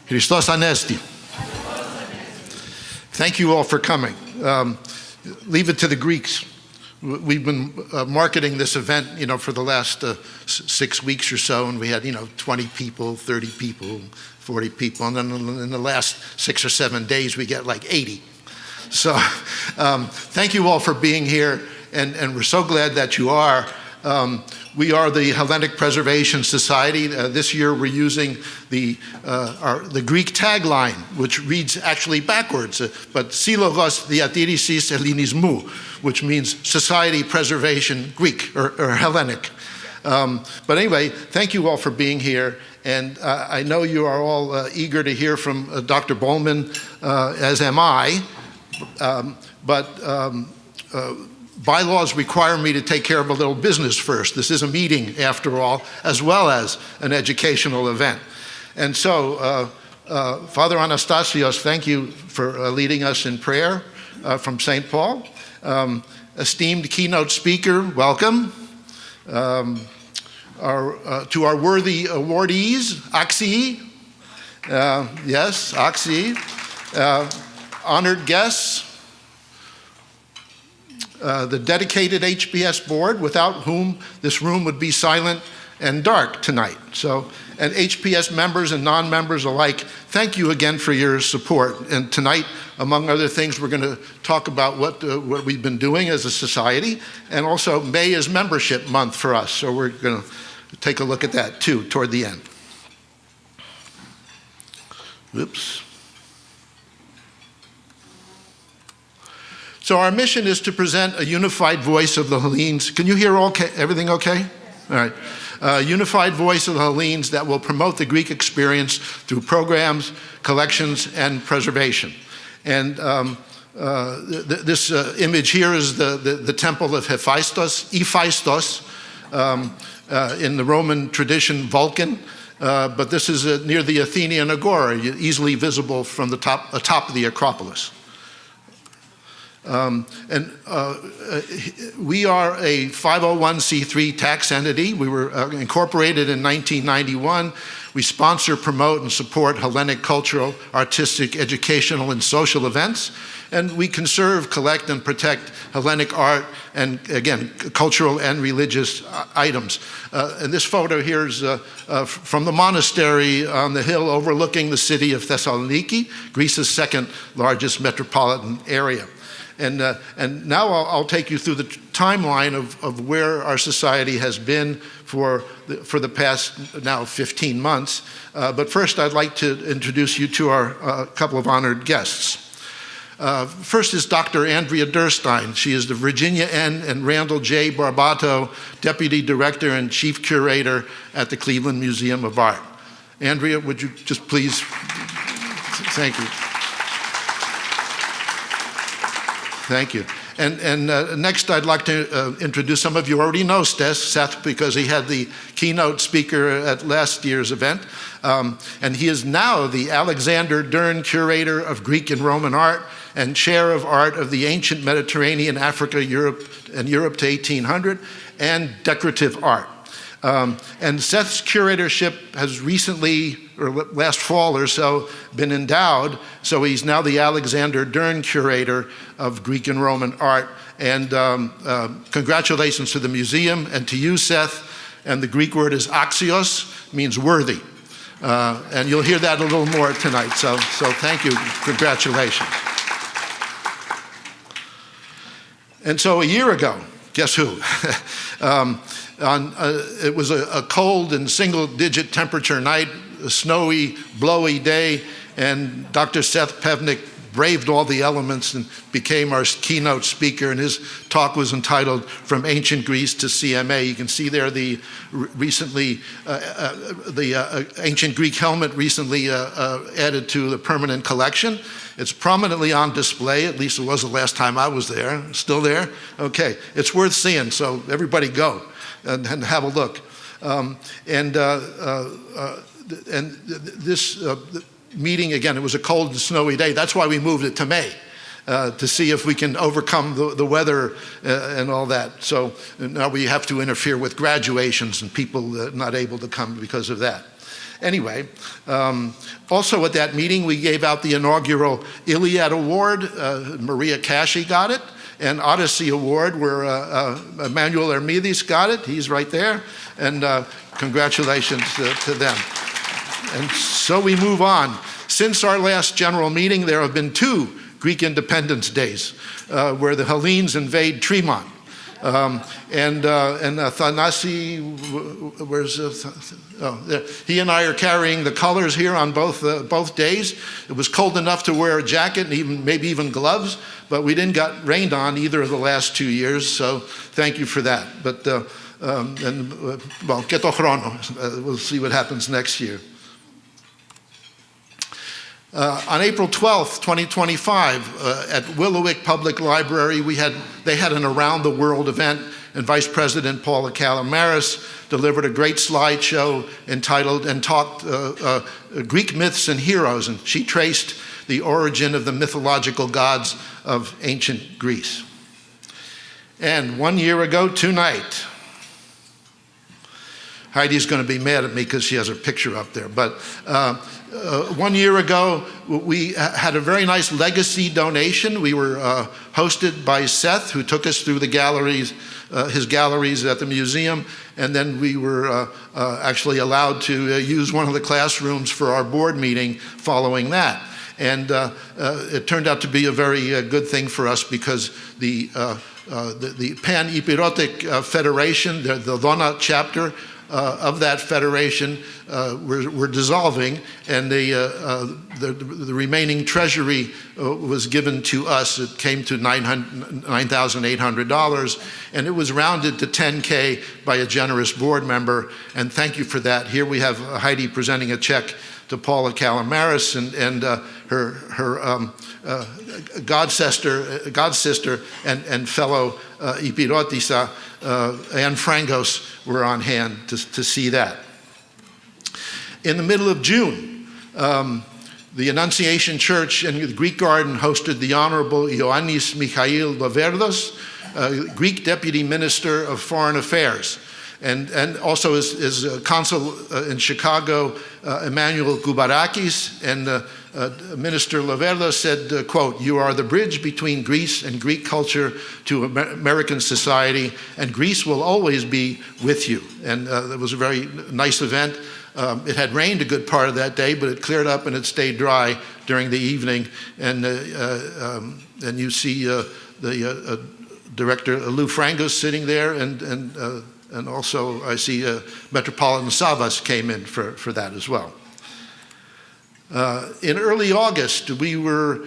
Christos Anesti. Thank you all for coming. Leave it to the Greeks. We've been marketing this event, for the last 6 weeks or so, and we had, 20 people, 30 people, 40 people, and then in the last 6 or 7 days, we get like 80. So thank you all for being here, and we're so glad that you are. We are the Hellenic Preservation Society. This year we're using the Greek tagline, which reads actually backwards, but Syllogos Diatirisis Ellinismou, which means Society Preservation Greek or Hellenic. But anyway, thank you all for being here. And I know you are all eager to hear from Dr. Bowman, as am I. Bylaws require me to take care of a little business first. This is a meeting, after all, as well as an educational event. And so, Father Anastasios, thank you for leading us in prayer from St. Paul. Esteemed keynote speaker, welcome. To our worthy awardees, Axii, yes, Axii, honored guests, the dedicated HPS board, without whom this room would be silent and dark tonight. So, and HPS members and non-members alike, thank you again for your support. And tonight, among other things, we're going to talk about what we've been doing as a society, and also May is membership month for us, so we're going to take a look at that too toward the end. Oops. So our mission is to present a unified voice of the Hellenes. Can you hear everything okay? All right. Unified voice of the Hellenes that will promote the Greek experience through programs, collections, and preservation. And this image here is the temple of Hephaistos, in the Roman tradition, Vulcan. But this is near the Athenian Agora, easily visible from the atop of the Acropolis. We are a 501c3 tax entity. We were incorporated in 1991. We sponsor, promote, and support Hellenic cultural, artistic, educational, and social events. And we conserve, collect, and protect Hellenic art and, again, cultural and religious items. And this photo here is from the monastery on the hill overlooking the city of Thessaloniki, Greece's second largest metropolitan area. And now I'll take you through the timeline of where our society has been for the past now 15 months. But first, I'd like to introduce you to our couple of honored guests. First is Dr. Andrea Durstein. She is the Virginia N. and Randall J. Barbato Deputy Director and Chief Curator at the Cleveland Museum of Art. Andrea, would you just please, thank you. Thank you. And next, I'd like to introduce, some of you already know Seth, because he had the keynote speaker at last year's event. And he is now the Alexander Dern Curator of Greek and Roman Art and Chair of Art of the Ancient Mediterranean, Africa, Europe, and Europe to 1800, and Decorative Art. And Seth's curatorship has recently, or last fall or so, been endowed, so he's now the Alexander Dern Curator of Greek and Roman Art. And congratulations to the museum and to you, Seth. And the Greek word is axios, means worthy. And you'll hear that a little more tonight, so thank you, congratulations. And so a year ago, guess who? It was a cold and single-digit temperature night, a snowy, blowy day, and Dr. Seth Pevnik braved all the elements and became our keynote speaker, and his talk was entitled From Ancient Greece to CMA. You can see there the ancient Greek helmet recently added to the permanent collection. It's prominently on display, at least it was the last time I was there. Still there? Okay, it's worth seeing, so everybody go and have a look. This meeting, again, it was a cold and snowy day. That's why we moved it to May, to see if we can overcome the weather and all that. So now we have to interfere with graduations and people not able to come because of that. Anyway, also at that meeting, we gave out the inaugural Iliad Award. Maria Cashy got it. And Odyssey Award, where Emmanuel Hermidis got it. He's right there. And congratulations to them. And so we move on. Since our last general meeting, there have been 2 Greek Independence Days, where the Hellenes invade Tremont. And Thanasi, he and I are carrying the colors here on both days. It was cold enough to wear a jacket and maybe even gloves, but we didn't get rained on either of the last 2 years, so thank you for that. But, well, keto chrono. We'll see what happens next year. On April 12th, 2025, at Willowick Public Library, they had an Around the World event, and Vice President Paula Calamaris delivered a great slideshow entitled and talked Greek myths and heroes, and she traced the origin of the mythological gods of ancient Greece. And 1 year ago tonight, Heidi's going to be mad at me because she has her picture up there, but 1 year ago, we had a very nice legacy donation. We were hosted by Seth, who took us through the galleries, his galleries at the museum, and then we were actually allowed to use one of the classrooms for our board meeting following that. And it turned out to be a very good thing for us because the Pan-Epirotic Federation, the Dona chapter, of that federation were dissolving, and the remaining treasury was given to us. It came to $9,800, and it was rounded to $10K by a generous board member, and thank you for that. Here we have Heidi presenting a check to Paula Calamaris and her god sister and fellow Epirotisa, Anne Frangos, were on hand to see that. In the middle of June, the Annunciation Church and the Greek Garden hosted the Honorable Ioannis Michail Laverdos, Greek Deputy Minister of Foreign Affairs, and also his consul in Chicago, Emmanuel Koubarakis, and Minister Laverdos said, quote, "You are the bridge between Greece and Greek culture to American society, and Greece will always be with you." And it was a very nice event. It had rained a good part of that day, but it cleared up and it stayed dry during the evening. And you see the Director Lou Frangos sitting there, and also I see Metropolitan Savas came in for that as well. In early August, we were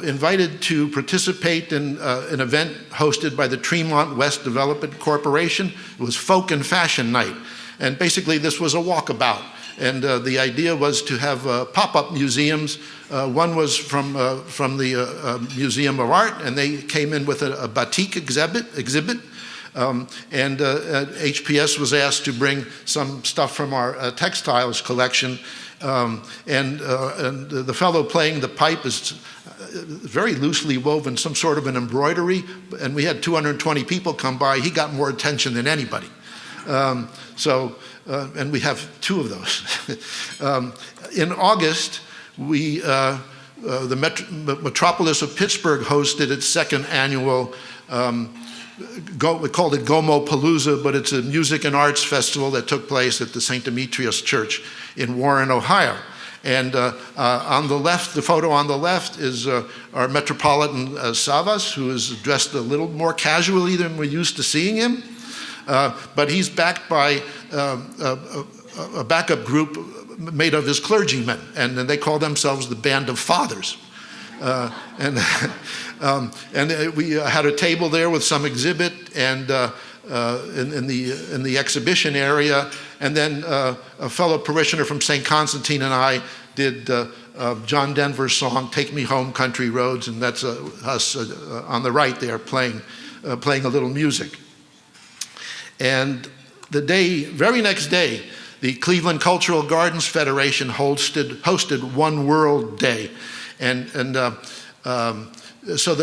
invited to participate in an event hosted by the Tremont West Development Corporation. It was Folk and Fashion Night. And basically this was a walkabout. And the idea was to have pop-up museums. One was from the Museum of Art, and they came in with a batik exhibit. And HPS was asked to bring some stuff from our textiles collection. And the fellow playing the pipe is very loosely woven, some sort of an embroidery, and we had 220 people come by. He got more attention than anybody. And we have 2 of those. In August, the Metropolis of Pittsburgh hosted its 2nd annual, we called it Gomo Palooza, but it's a music and arts festival that took place at the St. Demetrius Church in Warren, Ohio. And on the left, the photo on the left is our Metropolitan Savas, who is dressed a little more casually than we're used to seeing him. But he's backed by a backup group made of his clergymen, and they call themselves the Band of Fathers. And we had a table there with some exhibit and in the exhibition area, and then a fellow parishioner from St. Constantine and I did John Denver's song "Take Me Home, Country Roads," and that's us on the right there playing a little music. And the very next day, the Cleveland Cultural Gardens Federation hosted One World Day. So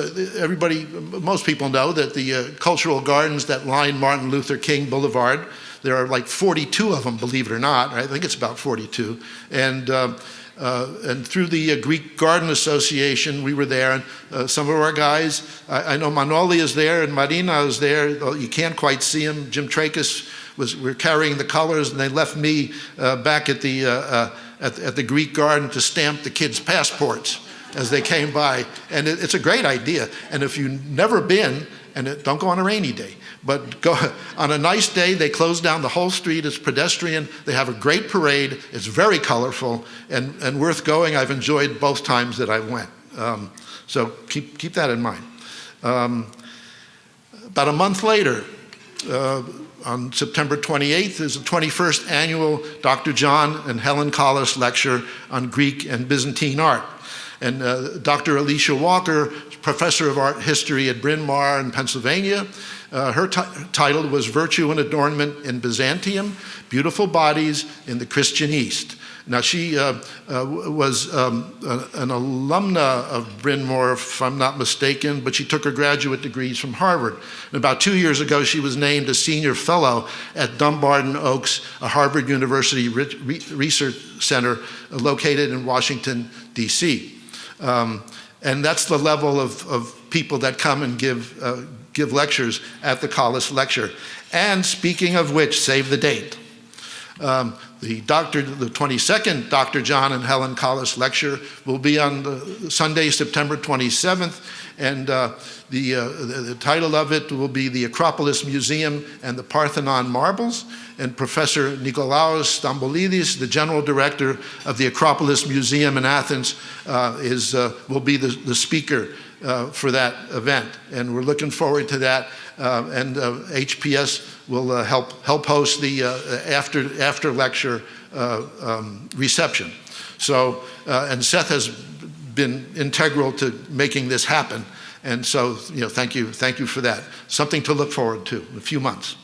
most people know that the cultural gardens that line Martin Luther King Boulevard, There are like 42 of them, believe it or not. I think it's about 42. And through the Greek Garden Association, we were there, and some of our guys, I know Manoli is there and Marina is there. You can't quite see him. Jim Tracus were carrying the colors, and they left me back at the Greek Garden to stamp the kids' passports as they came by. And it's a great idea. And if you've never been, don't go on a rainy day, but go on a nice day. They close down the whole street. It's pedestrian. They have a great parade. It's very colorful and worth going. I've enjoyed both times that I went. So keep that in mind. About a month later, on September 28th, is the 21st annual Dr. John and Helen Collis lecture on Greek and Byzantine art. And Dr. Alicia Walker, professor of art history at Bryn Mawr in Pennsylvania, her title was Virtue and Adornment in Byzantium, Beautiful Bodies in the Christian East. Now, she was an alumna of Bryn Mawr, if I'm not mistaken, but she took her graduate degrees from Harvard. And about 2 years ago, she was named a senior fellow at Dumbarton Oaks, a Harvard University research center located in Washington, D.C. And that's the level of people that come and give lectures at the Collis Lecture. And speaking of which, save the date. The 22nd Dr. John and Helen Collis Lecture will be on Sunday, September 27th, and the title of it will be The Acropolis Museum and the Parthenon Marbles, and Professor Nikolaos Stamboulidis, the General Director of the Acropolis Museum in Athens, will be the speaker for that event, and we're looking forward to that. And HPS will help host the after lecture reception. So, and Seth has been integral to making this happen, and so thank you for that. Something to look forward to in a few months.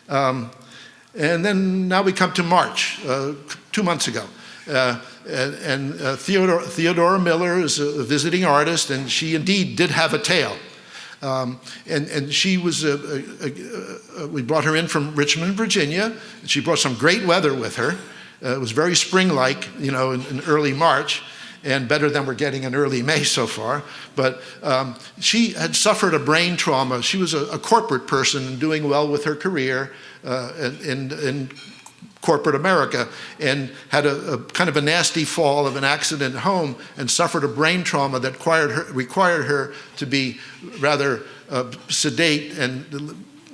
And then now we come to March, 2 months ago. Theodora Miller is a visiting artist, and she indeed did have a tale. And she was, we brought her in from Richmond, Virginia. She brought some great weather with her. It was very spring-like, in early March, and better than we're getting in early May so far. But she had suffered a brain trauma. She was a corporate person doing well with her career in corporate America, and had a kind of a nasty fall of an accident at home and suffered a brain trauma that required her to be rather sedate and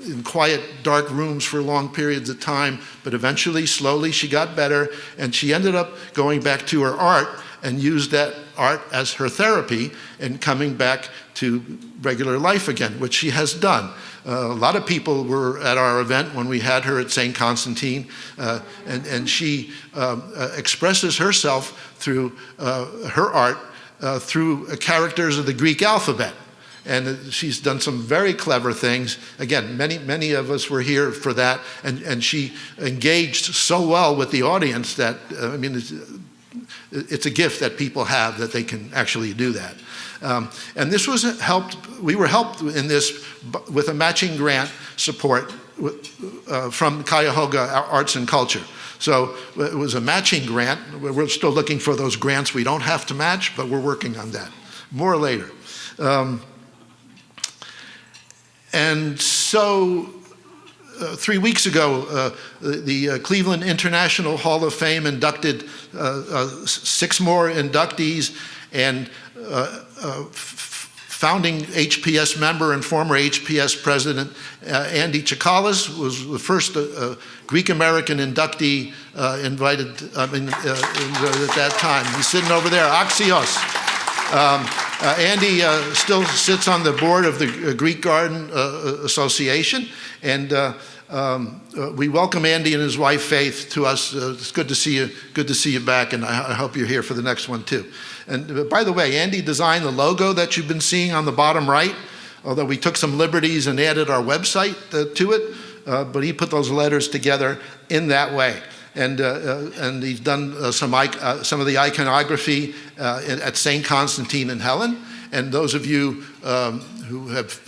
in quiet, dark rooms for long periods of time. But eventually, slowly, she got better, and she ended up going back to her art and used that art as her therapy and coming back to regular life again, which she has done. A lot of people were at our event when we had her at St. Constantine, and she expresses herself through her art through characters of the Greek alphabet. And she's done some very clever things. Again, many of us were here for that, and she engaged so well with the audience that, it's a gift that people have, that they can actually do that. And this was we were helped in this with a matching grant support from Cuyahoga Arts and Culture. So it was a matching grant. We're still looking for those grants we don't have to match, but we're working on that. More later. And so 3 weeks ago, the Cleveland International Hall of Fame inducted 6 more inductees, and founding HPS member and former HPS president Andy Chikalis was the first Greek-American inductee invited at that time. He's sitting over there, Axios. Andy still sits on the board of the Greek Garden Association, and we welcome Andy and his wife Faith to us. It's good to see you. Good to see you back, and I hope you're here for the next one too. And by the way, Andy designed the logo that you've been seeing on the bottom right, although we took some liberties and added our website to it, but he put those letters together in that way. And he's done some of the iconography at St. Constantine and Helen, And those of you who have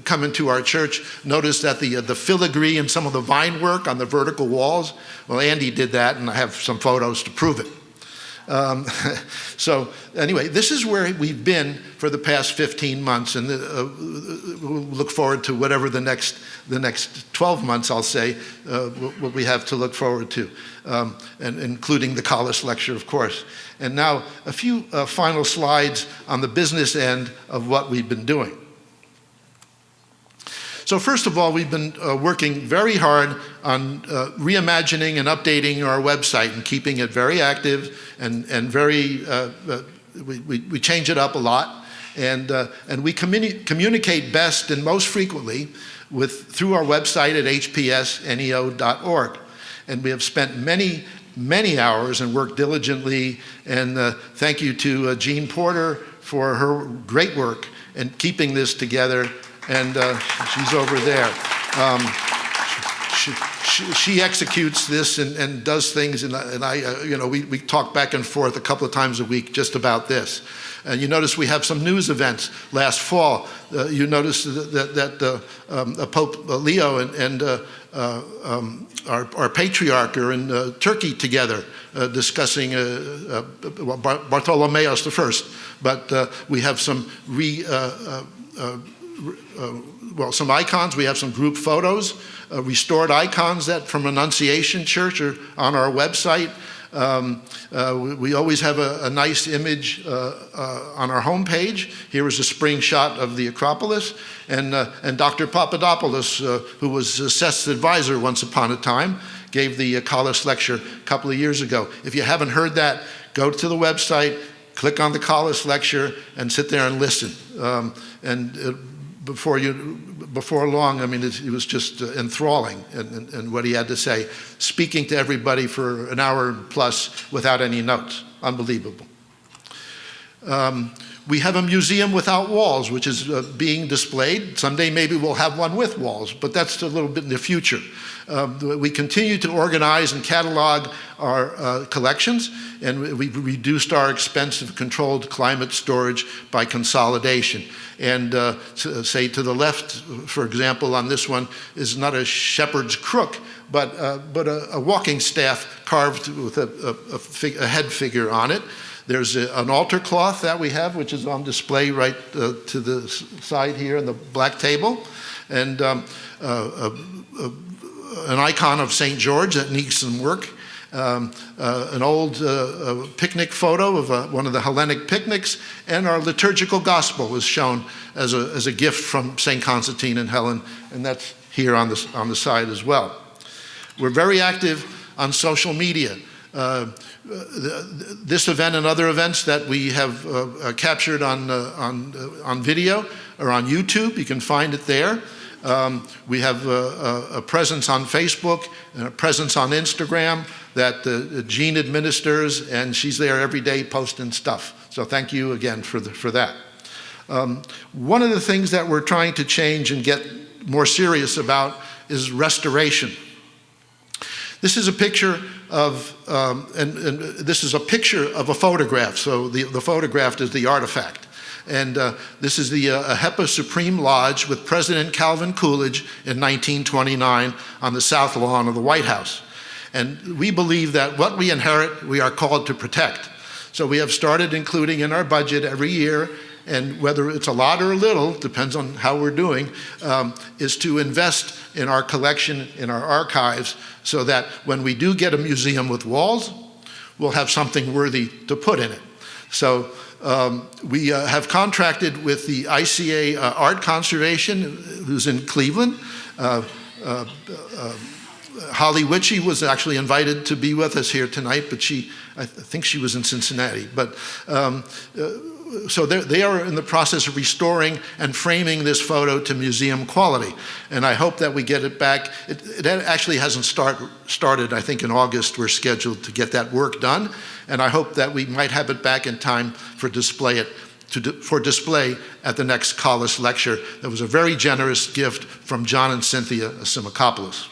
come into our church notice that the filigree and some of the vine work on the vertical walls, well, Andy did that, and I have some photos to prove it. So anyway, this is where we've been for the past 15 months, and we'll look forward to whatever the next 12 months, I'll say, what we have to look forward to, and including the Collis Lecture, of course. And now a few final slides on the business end of what we've been doing. So first of all, we've been working very hard on reimagining and updating our website and keeping it very active and very, we change it up a lot. And we communicate best and most frequently through our website at hpsneo.org. And we have spent many hours and worked diligently. And thank you to Jean Porter for her great work in keeping this together. And she's over there. She executes this and does things, and I we talk back and forth a couple of times a week just about this. And you notice we have some news events last fall. You notice that Pope Leo and our patriarch are in Turkey together discussing Bartholomeus I. But we have some some icons. We have some group photos, restored icons that from Annunciation Church are on our website. We always have a nice image on our homepage. Here is a spring shot of the Acropolis, and Dr. Papadopoulos, who was Seth's advisor once upon a time, gave the Collis Lecture a couple of years ago. If you haven't heard that, go to the website, click on the Collis Lecture, and sit there and listen. Before long, I mean, it was just enthralling and what he had to say, speaking to everybody for an hour plus without any notes. Unbelievable. We have a museum without walls, which is being displayed. Someday maybe we'll have one with walls, but that's a little bit in the future. We continue to organize and catalog our collections, and we've reduced our expensive controlled climate storage by consolidation. And say to the left, for example, on this one is not a shepherd's crook, but a walking staff carved with a head figure on it. There's an altar cloth that we have, which is on display right to the side here on the black table, and an icon of St. George that needs some work. An old picnic photo of one of the Hellenic picnics, and our liturgical gospel was shown as a gift from St. Constantine and Helen, and that's here on the side as well. We're very active on social media. This event and other events that we have captured on video or on YouTube, you can find it there. We have a presence on Facebook and a presence on Instagram that Jean administers, and she's there every day posting stuff. So thank you again for that. One of the things that we're trying to change and get more serious about is restoration. This is a picture of, this is a picture of a photograph. So the photograph is the artifact. And this is the HEPA Supreme Lodge with President Calvin Coolidge in 1929 on the south lawn of the White House. And we believe that what we inherit, we are called to protect. So we have started including in our budget every year, and whether it's a lot or a little, depends on how we're doing, is to invest in our collection, in our archives, so that when we do get a museum with walls, we'll have something worthy to put in it. So we have contracted with the ICA Art Conservation, who's in Cleveland. Holly Witchy was actually invited to be with us here tonight, but I think she was in Cincinnati. But so they are in the process of restoring and framing this photo to museum quality. And I hope that we get it back. It actually hasn't started. I think in August we're scheduled to get that work done. And I hope that we might have it back in time for display at the next Collis Lecture. That was a very generous gift from John and Cynthia Simakopoulos.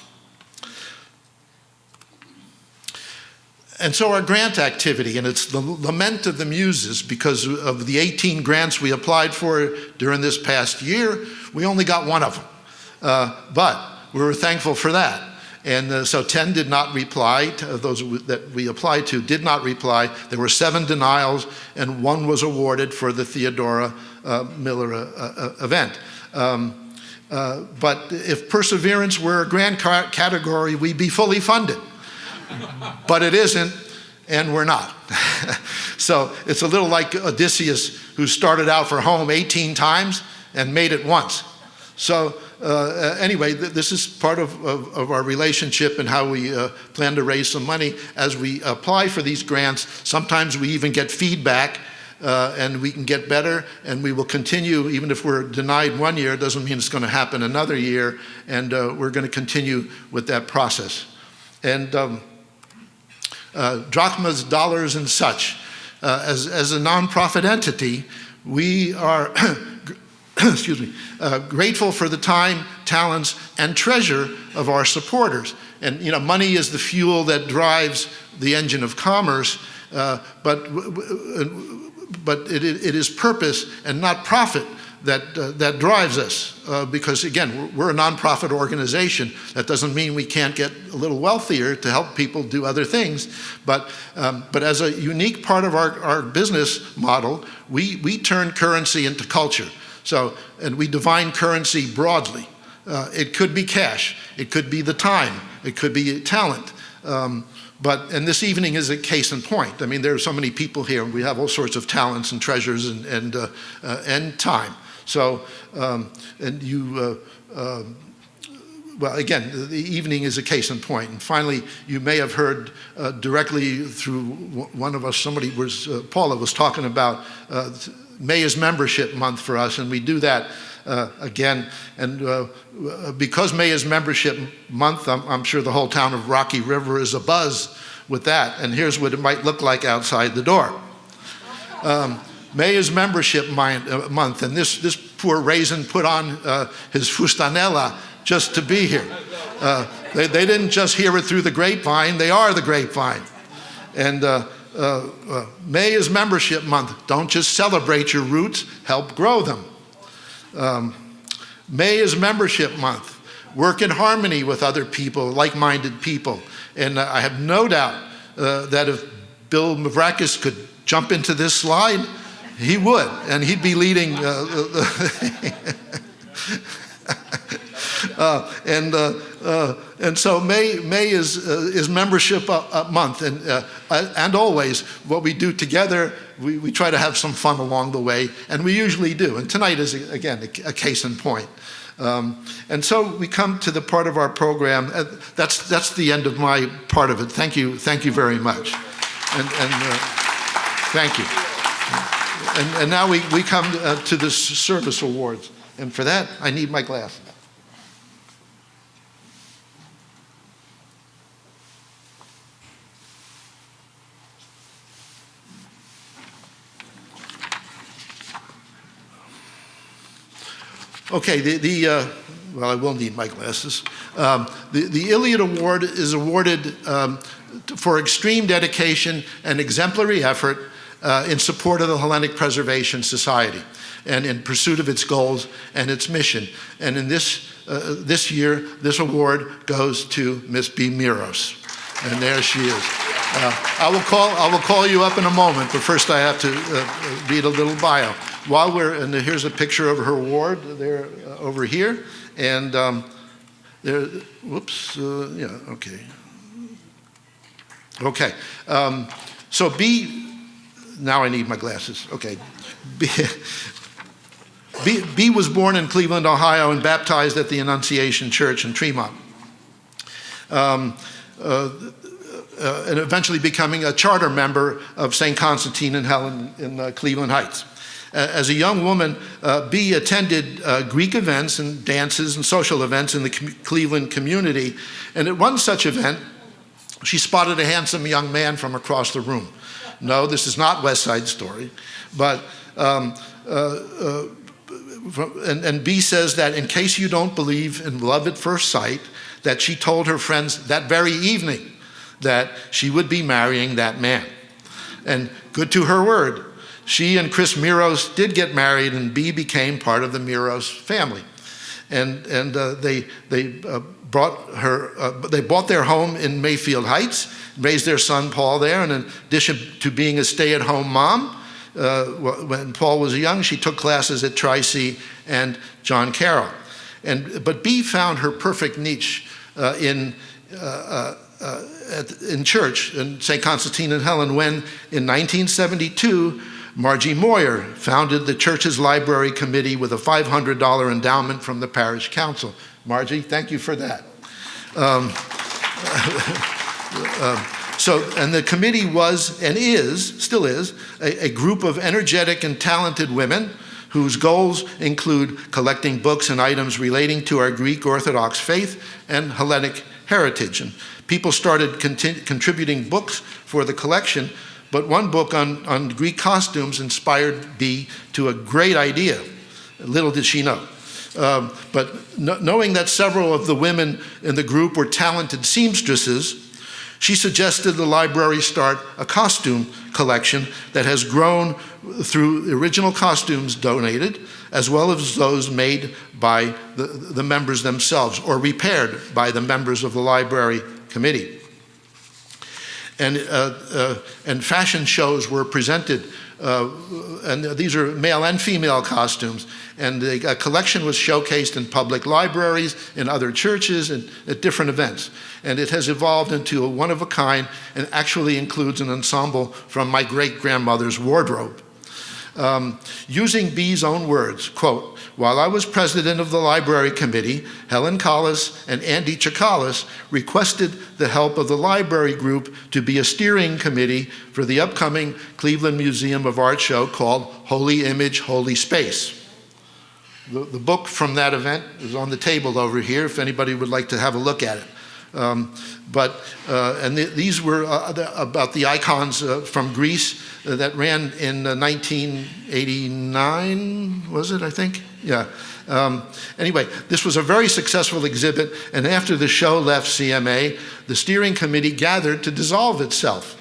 And so our grant activity, and it's the lament of the muses, because of the 18 grants we applied for during this past year, we only got one of them. But we were thankful for that. And so 10 did not reply, those that we applied to did not reply. There were 7 denials, and 1 was awarded for the Theodora Miller event. But if perseverance were a grant category, we'd be fully funded. But it isn't, and we're not. So it's a little like Odysseus, who started out for home 18 times and made it once. So anyway, this is part of our relationship and how we plan to raise some money. As we apply for these grants, sometimes we even get feedback, and we can get better, and we will continue. Even if we're denied one year, it doesn't mean it's going to happen another year, and we're going to continue with that process. And drachmas, dollars, and such. As a nonprofit entity, we are excuse me, grateful for the time, talents, and treasure of our supporters. And money is the fuel that drives the engine of commerce, but it is purpose and not profit that drives us. Because again, we're a nonprofit organization. That doesn't mean we can't get a little wealthier to help people do other things. But as a unique part of our business model, we turn currency into culture. So, and we define currency broadly. It could be cash, it could be the time, it could be talent. And this evening is a case in point. I mean, there are so many people here, and we have all sorts of talents and treasures and time. So, well, again, the evening is a case in point. And finally, you may have heard directly through one of us, Paula was talking about May is membership month for us, and we do that again. And because May is membership month, I'm sure the whole town of Rocky River is abuzz with that. And here's what it might look like outside the door. May is membership month, and this poor raisin put on his fustanella just to be here. They didn't just hear it through the grapevine, they are the grapevine. And May is membership month. Don't just celebrate your roots, help grow them. May is membership month. Work in harmony with other people, like-minded people. And I have no doubt that if Bill Mavrakis could jump into this slide, he would, and he'd be leading. And so May is membership month, and always what we do together, we try to have some fun along the way, and we usually do. And tonight is again a case in point. And so we come to the part of our program. That's the end of my part of it. Thank you very much, and thank you. And now we come to the service awards, and for that I need my glasses. Okay, well, I will need my glasses. The Iliad Award is awarded for extreme dedication and exemplary effort in support of the Hellenic Preservation Society and in pursuit of its goals and its mission. And in this year, this award goes to Miss B. Miros. And there she is. I will call you up in a moment, but first I have to read a little bio. And here's a picture of her award there over here, and there. Whoops. Yeah. Okay. Okay. So B. Now I need my glasses. Okay. B was born in Cleveland, Ohio, and baptized at the Annunciation Church in Tremont. And eventually becoming a charter member of St. Constantine and Helen in Cleveland Heights. As a young woman, B attended Greek events and dances and social events in the Cleveland community. And at one such event, she spotted a handsome young man from across the room. No, this is not West Side Story. But, and B says that in case you don't believe in love at first sight, that she told her friends that very evening that she would be marrying that man. And good to her word, she and Chris Miros did get married, and Bee became part of the Miros family. And they bought their home in Mayfield Heights, raised their son Paul there, and in addition to being a stay-at-home mom, when Paul was young, she took classes at Tri-C and John Carroll. But Bee found her perfect niche in church, in St. Constantine and Helen, when in 1972, Margie Moyer founded the church's library committee with a $500 endowment from the parish council. Margie, thank you for that. And the committee was, and is, still is, a group of energetic and talented women whose goals include collecting books and items relating to our Greek Orthodox faith and Hellenic heritage. And people started contributing books for the collection, but one book on Greek costumes inspired Bee to a great idea. Little did she know. But knowing that several of the women in the group were talented seamstresses, she suggested the library start a costume collection that has grown through original costumes donated, as well as those made by the members themselves or repaired by the members of the library committee. And fashion shows were presented, and these are male and female costumes, and a collection was showcased in public libraries, in other churches, and at different events. And it has evolved into a one-of-a-kind and actually includes an ensemble from my great-grandmother's wardrobe. Using Bee's own words, quote, "While I was president of the library committee, Helen Collis and Andy Chikalis requested the help of the library group to be a steering committee for the upcoming Cleveland Museum of Art show called Holy Image, Holy Space." The book from that event is on the table over here if anybody would like to have a look at it. These were about the icons from Greece that ran in 1989, was it, I think? Yeah. Anyway, this was a very successful exhibit, and after the show left CMA, the steering committee gathered to dissolve itself.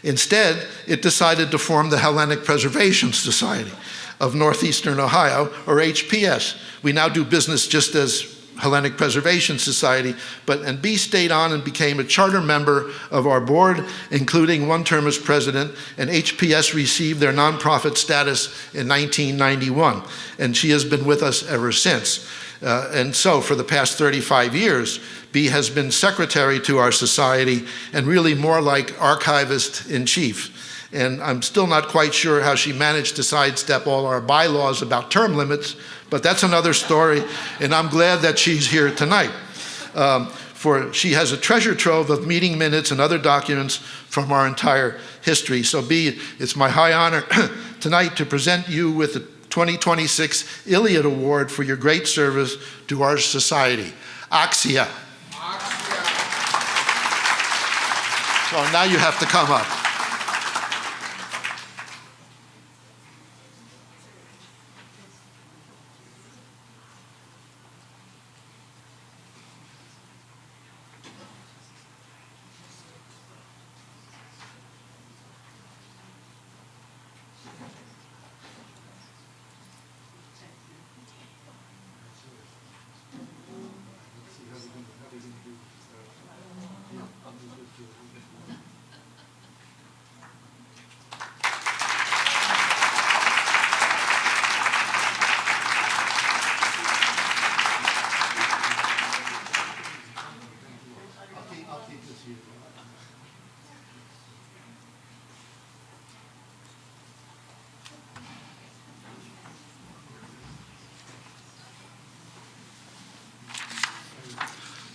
Instead, it decided to form the Hellenic Preservation Society of Northeastern Ohio, or HPS. We now do business just as Hellenic Preservation Society, and Bee stayed on and became a charter member of our board, including one term as president, and HPS received their nonprofit status in 1991, and she has been with us ever since. And so for the past 35 years, Bee has been secretary to our society and really more like archivist in chief. And I'm still not quite sure how she managed to sidestep all our bylaws about term limits, but that's another story, and I'm glad that she's here tonight. For she has a treasure trove of meeting minutes and other documents from our entire history. So Bee, it's my high honor tonight to present you with the 2026 Iliad Award for your great service to our society. Axia. So now you have to come up.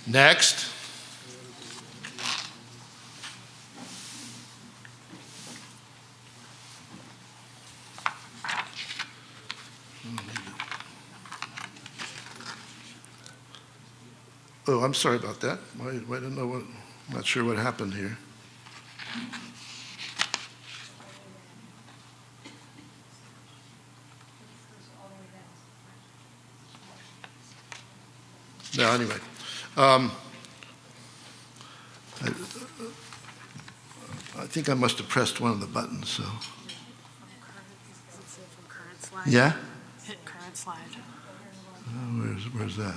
Next. Oh, I'm sorry about that. I don't know I'm not sure what happened here. No, anyway. think I must have pressed one of the buttons, so. From current slide. Yeah? Hit current slide. Where's that?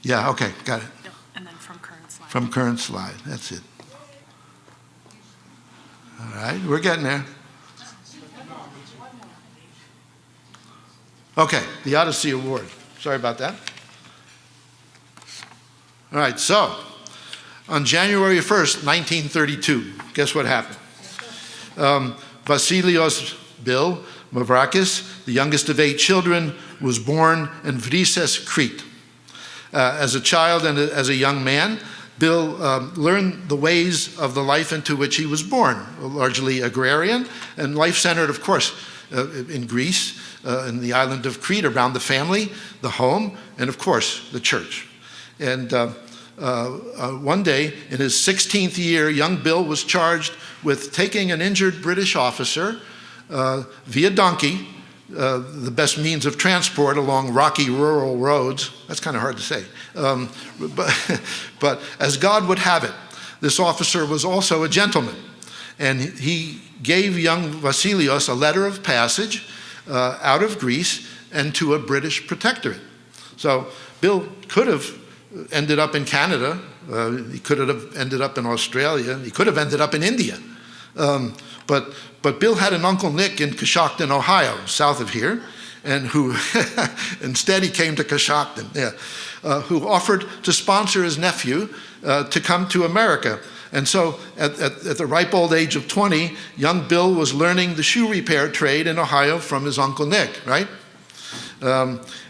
Yeah, okay, got it. Yep, and then from current slide. From current slide, that's it. All right, we're getting there. Okay, the Odyssey Award. Sorry about that. All right, so on January 1st, 1932, guess what happened? Vasilios Bill Mavrakis, the youngest of 8 children, was born in Vrises, Crete. As a child and as a young man, Bill learned the ways of the life into which he was born, largely agrarian and life-centered, of course, in Greece, in the island of Crete, around the family, the home, and of course, the church. And one day, in his 16th year, young Bill was charged with taking an injured British officer via donkey, the best means of transport along rocky rural roads. That's kind of hard to say. But as God would have it, this officer was also a gentleman. And he gave young Vasilios a letter of passage out of Greece and to a British protectorate. So Bill could have ended up in Canada. He could have ended up in Australia. He could have ended up in India. But Bill had an Uncle Nick in Coshocton, Ohio, south of here, and who instead he came to Coshocton, who offered to sponsor his nephew to come to America. And so at the ripe old age of 20, young Bill was learning the shoe repair trade in Ohio from his Uncle Nick, right?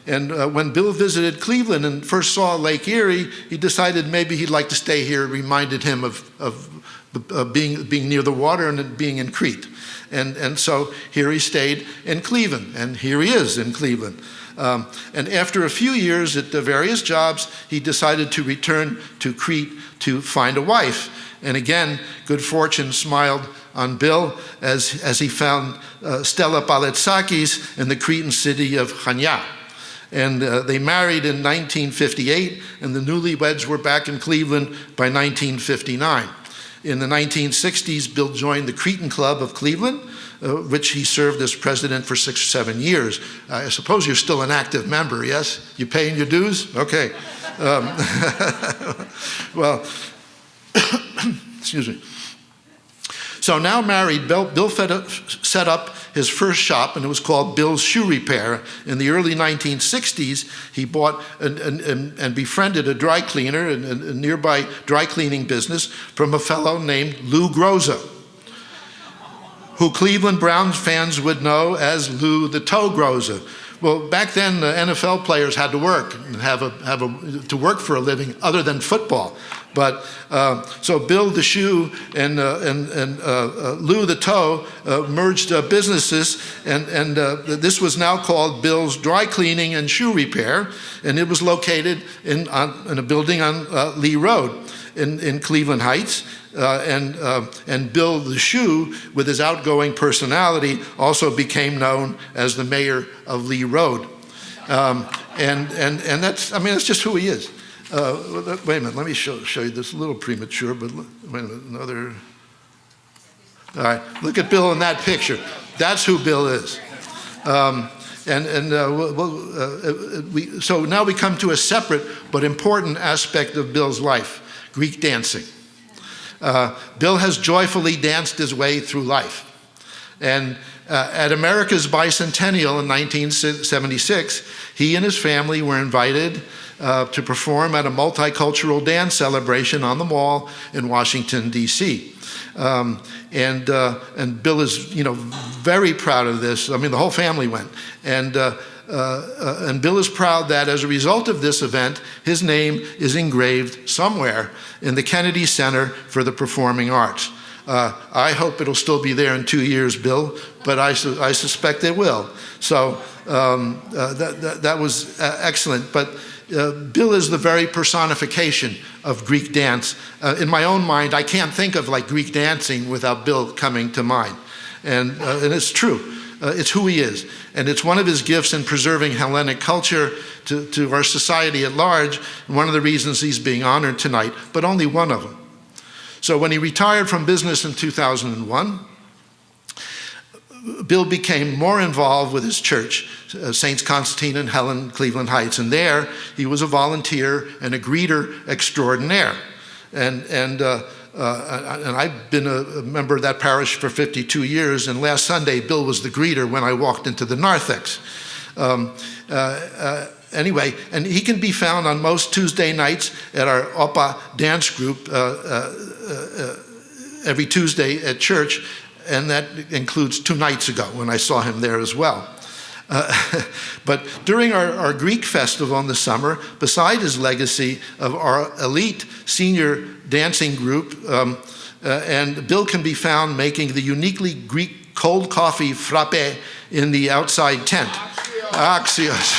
And when Bill visited Cleveland and first saw Lake Erie, he decided maybe he'd like to stay here. It reminded him of being near the water and being in Crete. And so here he stayed in Cleveland, and here he is in Cleveland. And after a few years at the various jobs, he decided to return to Crete to find a wife. And again, good fortune smiled on Bill as he found Stella Paletsakis in the Cretan city of Chania. And they married in 1958, and the newlyweds were back in Cleveland by 1959. In the 1960s, Bill joined the Cretan Club of Cleveland, which he served as president for 6 or 7 years. I suppose you're still an active member, yes? You paying your dues? Okay. Well, excuse me. So now married, Bill set up his first shop, and it was called Bill's Shoe Repair. In the early 1960s, he bought and befriended a dry cleaner, a nearby dry cleaning business, from a fellow named Lou Groza, who Cleveland Browns fans would know as Lou the Toe Groza. Well, back then, the NFL players had to work and to work for a living other than football. But so Bill the Shoe and Lou the Toe merged businesses, and this was now called Bill's Dry Cleaning and Shoe Repair, and it was located in a building on Lee Road in Cleveland Heights. And Bill the Shoe, with his outgoing personality, also became known as the mayor of Lee Road. And that's just who he is. Wait a minute, let me show you this. A little premature, but wait a minute, another. All right, look at Bill in that picture. That's who Bill is. So now we come to a separate but important aspect of Bill's life: Greek dancing. Bill has joyfully danced his way through life. And at America's bicentennial in 1976, he and his family were invited to perform at a multicultural dance celebration on the Mall in Washington, D.C. And Bill is, very proud of this. I mean, the whole family went. And Bill is proud that as a result of this event, his name is engraved somewhere in the Kennedy Center for the Performing Arts. I hope it'll still be there in 2 years, Bill, but I suspect it will. So that was excellent. But Bill is the very personification of Greek dance. In my own mind, I can't think of Greek dancing without Bill coming to mind. And it's true. It's who he is. And it's one of his gifts in preserving Hellenic culture to our society at large, and one of the reasons he's being honored tonight, but only one of them. So when he retired from business in 2001, Bill became more involved with his church, Saints Constantine and Helen, Cleveland Heights. And there, he was a volunteer and a greeter extraordinaire. And I've been a member of that parish for 52 years, and last Sunday, Bill was the greeter when I walked into the narthex. Anyway, and he can be found on most Tuesday nights at our Oppa dance group every Tuesday at church, and that includes 2 nights ago when I saw him there as well. But during our Greek festival in the summer, beside his legacy of our elite senior dancing group, and Bill can be found making the uniquely Greek cold coffee frappe in the outside tent. Axios.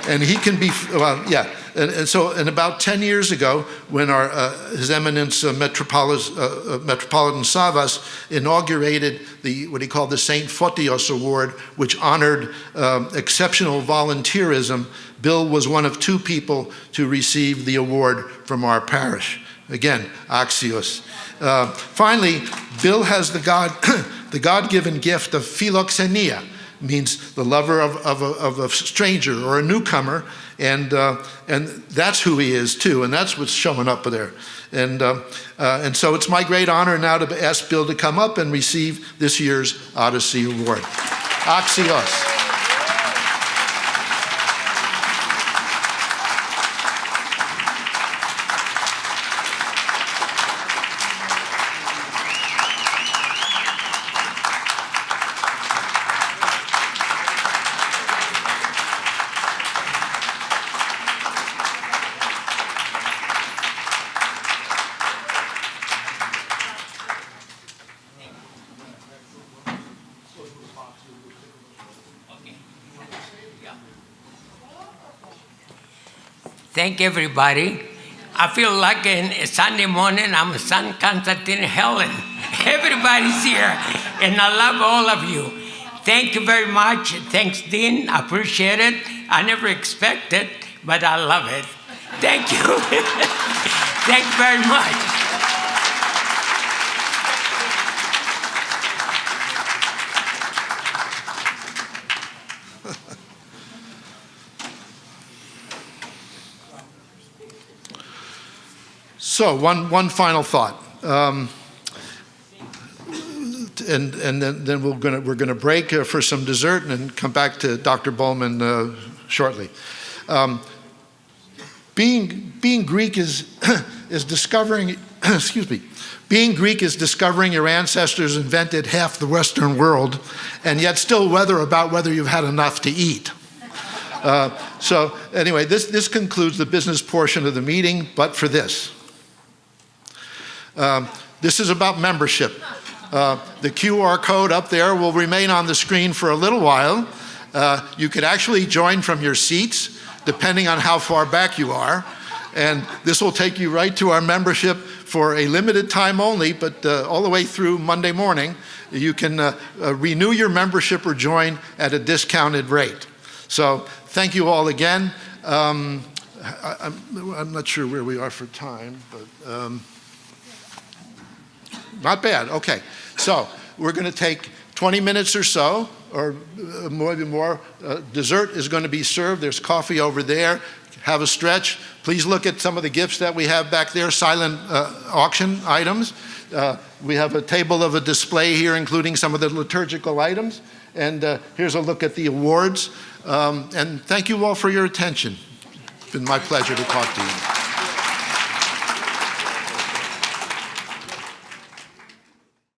and he can be, well, yeah. And so, about 10 years ago, when His Eminence Metropolitan Savas inaugurated what he called the St. Photios Award, which honored exceptional volunteerism, Bill was one of 2 people to receive the award from our parish. Again, Axios. Finally, Bill has the God-given gift of philoxenia, means the lover of a stranger or a newcomer, and that's who he is too, and that's what's showing up there. And so it's my great honor now to ask Bill to come up and receive this year's Odyssey Award. Axios. Thank everybody. I feel like in Sunday morning I'm San Constantine Helen. Everybody's here, and I love all of you. Thank you very much. Thanks, Dean. I appreciate it. I never expected, but I love it. Thank you. Thank you very much. So one final thought, and then we're gonna break for some dessert and come back to Dr. Bowman shortly. Being Greek is discovering. Excuse me. Being Greek is discovering your ancestors invented half the Western world, and yet still about whether you've had enough to eat. So anyway, this concludes the business portion of the meeting, but for this. This is about membership. The QR code up there will remain on the screen for a little while. You could actually join from your seats, depending on how far back you are. And this will take you right to our membership for a limited time only, but all the way through Monday morning. You can renew your membership or join at a discounted rate. So thank you all again. I'm not sure where we are for time, but not bad. Okay, so we're going to take 20 minutes or so, or maybe more. Dessert is going to be served. There's coffee over there. Have a stretch. Please look at some of the gifts that we have back there, silent auction items. We have a table of a display here, including some of the liturgical items. And here's a look at the awards. And thank you all for your attention. It's been my pleasure to talk to you.